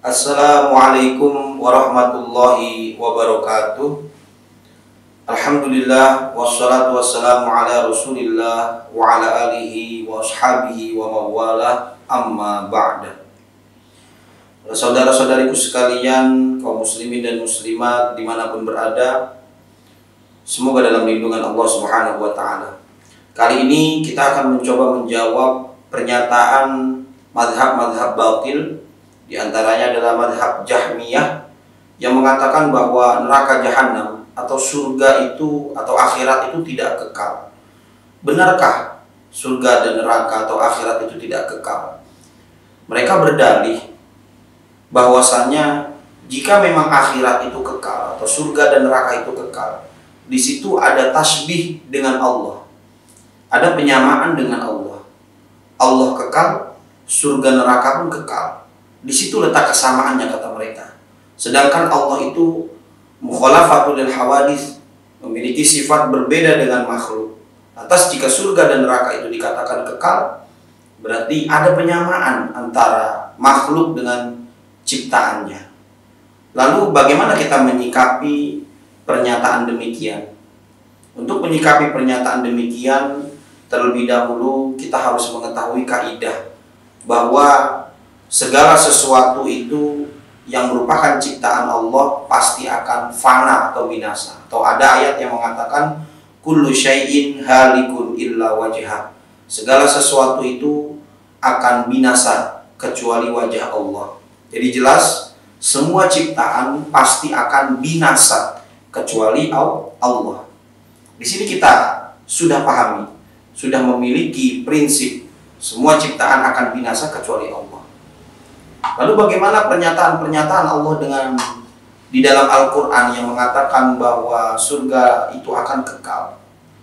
Assalamualaikum warahmatullahi wabarakatuh. Alhamdulillah wassalatu wassalamu ala Rasulillah wa ala alihi wa ashabihi wa mawalah, amma ba'da. Saudara-saudariku sekalian, kaum muslimin dan muslimat dimanapun berada, semoga dalam lindungan Allah Subhanahu wa ta'ala. Kali ini kita akan mencoba menjawab pernyataan madhab-madhab batil. Di antaranya adalah madhab Jahmiyah yang mengatakan bahwa neraka jahanam atau surga itu atau akhirat itu tidak kekal. Benarkah surga dan neraka atau akhirat itu tidak kekal? Mereka berdalih bahwasannya jika memang akhirat itu kekal atau surga dan neraka itu kekal, di situ ada tasbih dengan Allah, ada penyamaan dengan Allah. Allah kekal, surga neraka pun kekal. Di situ letak kesamaannya, kata mereka. Sedangkan Allah itu mukhalafatul lil hawadits, memiliki sifat berbeda dengan makhluk. Lantas jika surga dan neraka itu dikatakan kekal, berarti ada penyamaan antara makhluk dengan ciptaannya. Lalu bagaimana kita menyikapi pernyataan demikian? Untuk menyikapi pernyataan demikian, terlebih dahulu kita harus mengetahui kaidah bahwa segala sesuatu itu yang merupakan ciptaan Allah pasti akan fana atau binasa. Atau ada ayat yang mengatakan kullu syai'in halikun illa wajhah. Segala sesuatu itu akan binasa kecuali wajah Allah. Jadi jelas semua ciptaan pasti akan binasa kecuali Allah. Di sini kita sudah pahami, sudah memiliki prinsip semua ciptaan akan binasa kecuali Allah. Lalu bagaimana pernyataan-pernyataan Allah di dalam Al-Quran yang mengatakan bahwa surga itu akan kekal,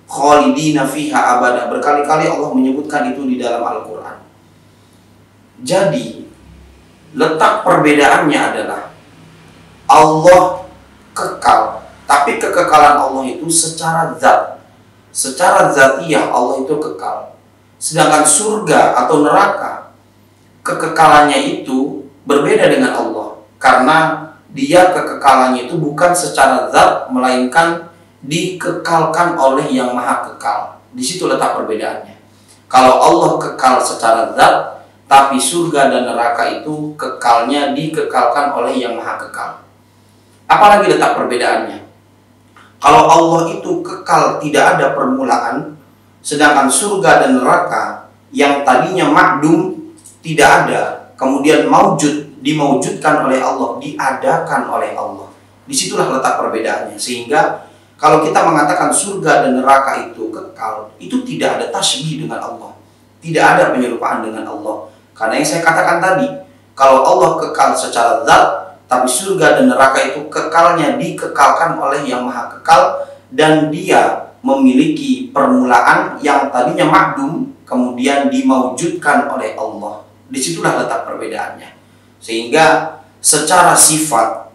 khalidina fiha abada. Berkali-kali Allah menyebutkan itu di dalam Al-Quran. Jadi letak perbedaannya adalah Allah kekal, tapi kekekalan Allah itu secara zat, secara zatiyah Allah itu kekal. Sedangkan surga atau neraka, kekekalannya itu berbeda dengan Allah, karena dia kekekalannya itu bukan secara zat, melainkan dikekalkan oleh yang maha kekal. Di situ letak perbedaannya. Kalau Allah kekal secara zat, tapi surga dan neraka itu kekalnya dikekalkan oleh yang maha kekal. Apalagi letak perbedaannya? Kalau Allah itu kekal tidak ada permulaan, sedangkan surga dan neraka yang tadinya makdum tidak ada, kemudian dimaujudkan oleh Allah, diadakan oleh Allah. Disitulah letak perbedaannya. Sehingga kalau kita mengatakan surga dan neraka itu kekal, itu tidak ada tasbih dengan Allah, tidak ada penyerupaan dengan Allah. Karena yang saya katakan tadi, kalau Allah kekal secara zat, tapi surga dan neraka itu kekalnya dikekalkan oleh yang maha kekal, dan dia memiliki permulaan yang tadinya makdum, kemudian dimaujudkan oleh Allah. Disitulah letak perbedaannya. Sehingga secara sifat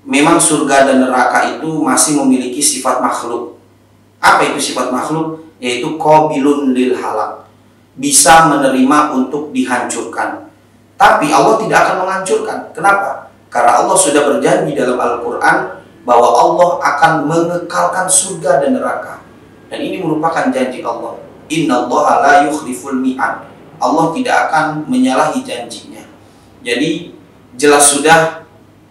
memang surga dan neraka itu masih memiliki sifat makhluk. Apa itu sifat makhluk? Yaitu qabilun lil halak, bisa menerima untuk dihancurkan. Tapi Allah tidak akan menghancurkan. Kenapa? Karena Allah sudah berjanji dalam Al-Quran bahwa Allah akan mengekalkan surga dan neraka. Dan ini merupakan janji Allah. Innallaha la yukhliful mi'ad. Allah tidak akan menyalahi janjinya. Jadi jelas sudah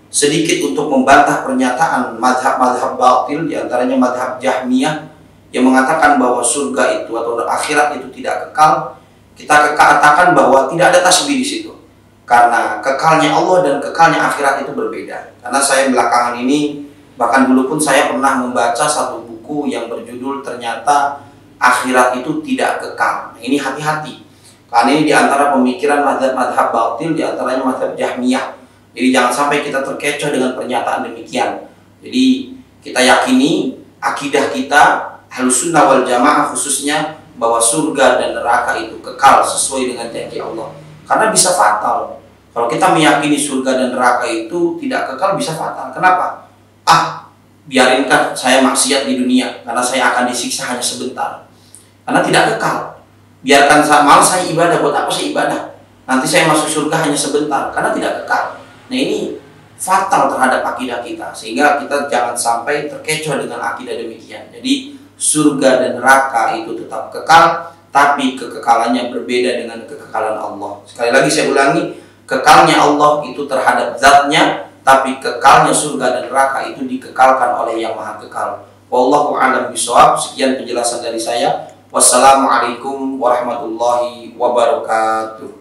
sedikit untuk membantah pernyataan madhab-madhab batil, diantaranya madhab Jahmiyah yang mengatakan bahwa surga itu atau akhirat itu tidak kekal. Kita katakan bahwa tidak ada tasbih di situ, karena kekalnya Allah dan kekalnya akhirat itu berbeda. Karena saya belakangan ini, bahkan dulu pun saya pernah membaca satu buku yang berjudul ternyata akhirat itu tidak kekal. Nah, ini hati-hati. Karena ini diantara pemikiran madhab batil, diantaranya madhab Jahmiyah. Jadi jangan sampai kita terkecoh dengan pernyataan demikian. Jadi kita yakini akidah kita Ahlussunnah wal Jamaah khususnya bahwa surga dan neraka itu kekal sesuai dengan janji Allah. Karena bisa fatal. Kalau kita meyakini surga dan neraka itu tidak kekal, bisa fatal. Kenapa? Biarinkan saya maksiat di dunia, karena saya akan disiksa hanya sebentar. Karena tidak kekal. Biarkan malah saya ibadah, buat apa saya ibadah? Nanti saya masuk surga hanya sebentar, karena tidak kekal. Nah ini fatal terhadap akidah kita, sehingga kita jangan sampai terkecoh dengan akidah demikian. Jadi surga dan neraka itu tetap kekal, tapi kekekalannya berbeda dengan kekekalan Allah. Sekali lagi saya ulangi, kekalnya Allah itu terhadap zatnya, tapi kekalnya surga dan neraka itu dikekalkan oleh yang maha kekal. Wallahu a'lam bishawab. Sekian penjelasan dari saya. Wassalamualaikum warahmatullahi wabarakatuh.